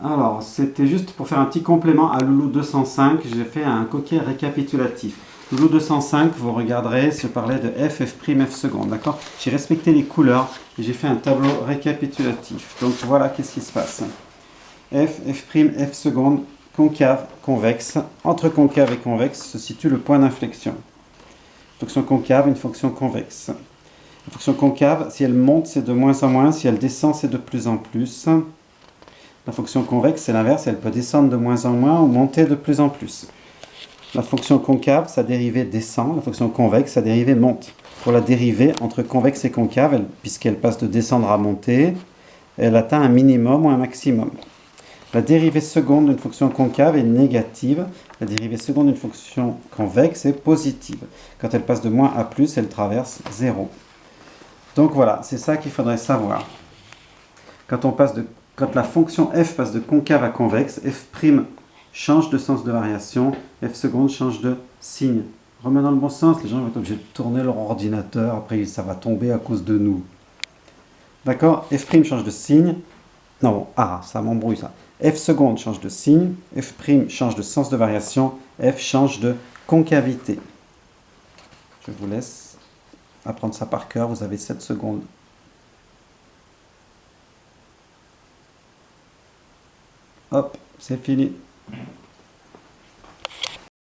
Alors, c'était juste pour faire un petit complément à Loulou 205, j'ai fait un coquet récapitulatif. Loulou 205, vous regarderez, je parlais de f, f', f seconde, d'accord? J'ai respecté les couleurs et j'ai fait un tableau récapitulatif. Donc voilà, qu'est-ce qui se passe. F, f', f seconde, concave, convexe. Entre concave et convexe se situe le point d'inflexion. Fonction concave, une fonction convexe. La fonction concave, si elle monte, c'est de moins en moins. Si elle descend, c'est de plus en plus. La fonction convexe, c'est l'inverse. Elle peut descendre de moins en moins ou monter de plus en plus. La fonction concave, sa dérivée descend. La fonction convexe, sa dérivée monte. Pour la dérivée entre convexe et concave, puisqu'elle passe de descendre à monter, elle atteint un minimum ou un maximum. La dérivée seconde d'une fonction concave est négative. La dérivée seconde d'une fonction convexe est positive. Quand elle passe de moins à plus, elle traverse 0. Donc voilà, c'est ça qu'il faudrait savoir. Quand la fonction f passe de concave à convexe, f' change de sens de variation, f seconde change de signe. Remets dans le bon sens, les gens vont être obligés de tourner leur ordinateur, après ça va tomber à cause de nous. D'accord? F' change de signe. Non, ça m'embrouille ça. F seconde change de signe, f' change de sens de variation, f change de concavité. Je vous laisse apprendre ça par cœur, vous avez 7 secondes. Hop, c'est fini.